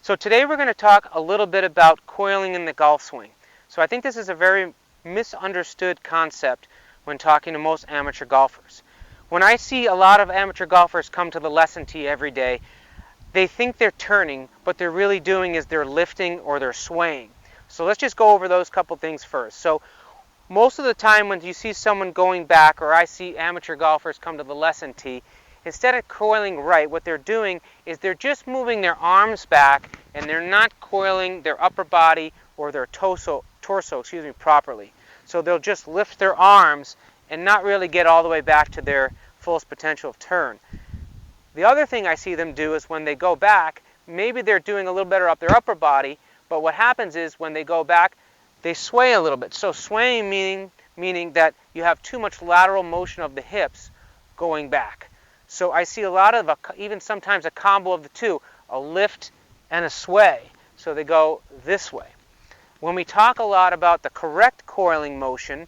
So today we're going to talk a little bit about coiling in the golf swing. So I think this is a very misunderstood concept when talking to most amateur golfers. When I see a lot of amateur golfers come to the lesson tee every day, they think they're turning, but they're really doing is they're lifting or they're swaying. So let's just go over those couple things first. So most of the time when you see someone going back, or I see amateur golfers come to the lesson tee, instead of coiling right, what they're doing is they're just moving their arms back and they're not coiling their upper body or their torso properly. So they'll just lift their arms and not really get all the way back to their fullest potential of turn. The other thing I see them do is when they go back, maybe they're doing a little better up their upper body, but what happens is when they go back, they sway a little bit. So swaying meaning that you have too much lateral motion of the hips going back. So I see a lot of, even sometimes a combo of the two, a lift and a sway. So they go this way. When we talk a lot about the correct coiling motion,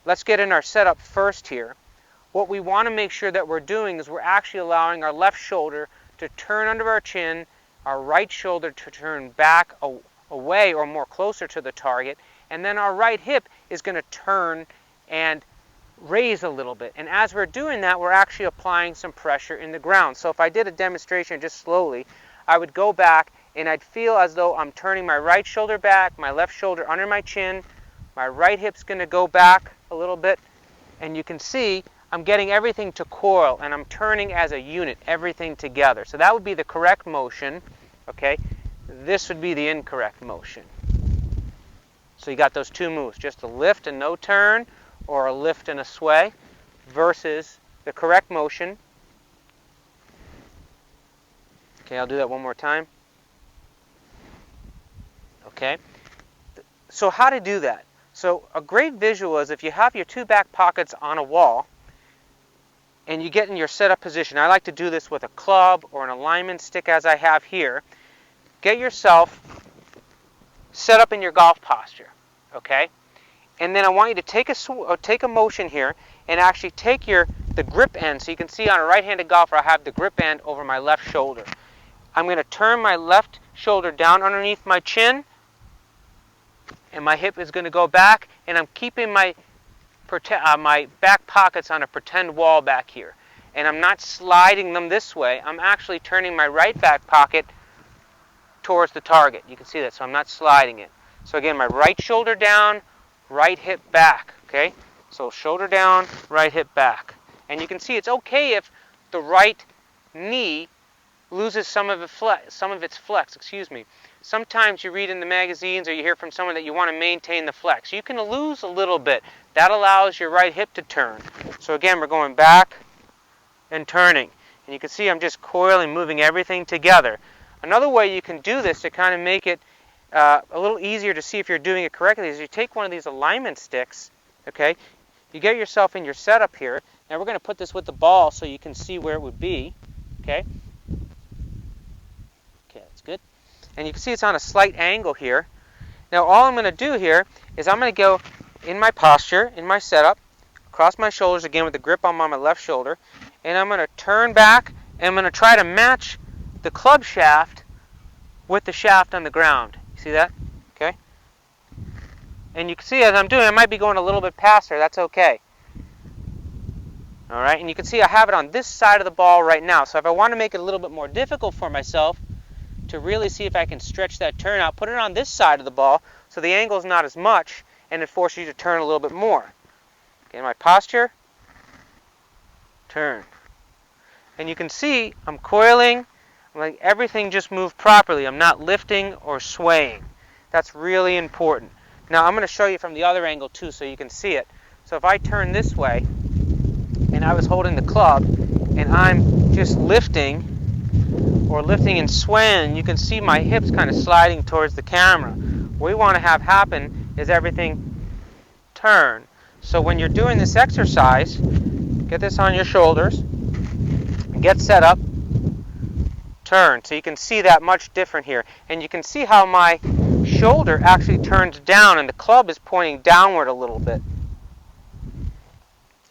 let's get in our setup first here. What we want to make sure that we're doing is we're actually allowing our left shoulder to turn under our chin, our right shoulder to turn back away or more closer to the target, and then our right hip is going to turn and raise a little bit. And as we're doing that, we're actually applying some pressure in the ground. So if I did a demonstration just slowly, I would go back and I'd feel as though I'm turning my right shoulder back, my left shoulder under my chin, my right hip's going to go back a little bit, and you can see I'm getting everything to coil and I'm turning as a unit, everything together. So that would be the correct motion, okay? This would be the incorrect motion. So you got those two moves, just a lift and no turn, or a lift and a sway, versus the correct motion. Okay, I'll do that one more time. Okay, so how to do that? So a great visual is if you have your two back pockets on a wall and you get in your setup position. I like to do this with a club or an alignment stick as I have here. Get yourself set up in your golf posture, okay? And then I want you to take a motion here and actually take the grip end. So you can see on a right-handed golfer, I have the grip end over my left shoulder. I'm going to turn my left shoulder down underneath my chin, and my hip is going to go back, and I'm keeping my back pockets on a pretend wall back here. And I'm not sliding them this way. I'm actually turning my right back pocket towards the target. You can see that, so I'm not sliding it. So again, my right shoulder down, right hip back, okay? So shoulder down, right hip back. And you can see it's okay if the right knee loses some of its flex, Sometimes you read in the magazines or you hear from someone that you want to maintain the flex. You can lose a little bit. That allows your right hip to turn. So again, we're going back and turning. And you can see I'm just coiling, moving everything together. Another way you can do this to kind of make it a little easier to see if you're doing it correctly is you take one of these alignment sticks, okay? You get yourself in your setup here. Now we're going to put this with the ball so you can see where it would be, okay? Okay, that's good. And you can see it's on a slight angle here. Now all I'm going to do here is I'm going to go in my posture, in my setup, cross my shoulders again with the grip on my left shoulder, and I'm going to turn back and I'm going to try to match the club shaft with the shaft on the ground. You see that? Okay? And you can see as I'm doing, I might be going a little bit past there. That's okay. All right? And you can see I have it on this side of the ball right now. So if I want to make it a little bit more difficult for myself to really see if I can stretch that turn out, put it on this side of the ball so the angle is not as much and it forces you to turn a little bit more. Okay, my posture, turn. And you can see I'm coiling. Like everything just moved properly. I'm not lifting or swaying. That's really important. Now I'm going to show you from the other angle too so you can see it. So if I turn this way and I was holding the club and I'm just lifting and swaying, you can see my hips kind of sliding towards the camera. What we want to have happen is everything turn. So when you're doing this exercise, get this on your shoulders, get set up, turn. So you can see that much different here. And you can see how my shoulder actually turns down and the club is pointing downward a little bit.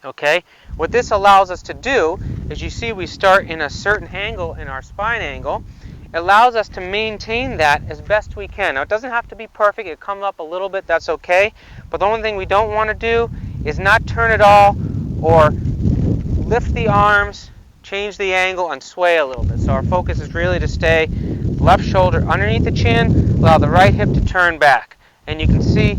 Okay? What this allows us to do is you see we start in a certain angle in our spine angle, it allows us to maintain that as best we can. Now, it doesn't have to be perfect. It comes up a little bit, that's okay. But the only thing we don't want to do is not turn it all or lift the arms, change the angle, and sway a little bit. So our focus is really to stay left shoulder underneath the chin, allow the right hip to turn back. And you can see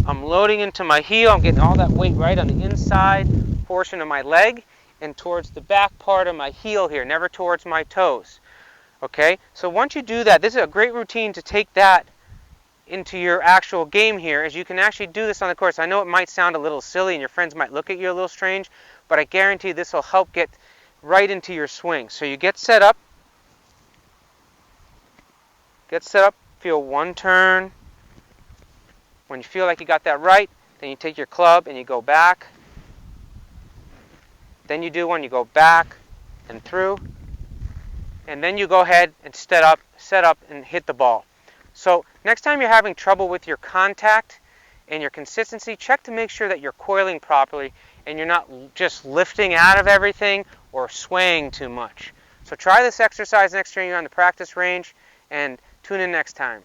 I'm loading into my heel. I'm getting all that weight right on the inside portion of my leg and towards the back part of my heel here, never towards my toes. Okay, so once you do that, this is a great routine to take that into your actual game here, as you can actually do this on the course. I know it might sound a little silly and your friends might look at you a little strange, but I guarantee this will help get right into your swing. So you get set up, feel one turn. When you feel like you got that right, then you take your club and you go back. Then you do one, you go back and through. And then you go ahead and set up and hit the ball. So next time you're having trouble with your contact and your consistency, check to make sure that you're coiling properly and you're not just lifting out of everything or swaying too much. So try this exercise next time you're on the practice range, and tune in next time.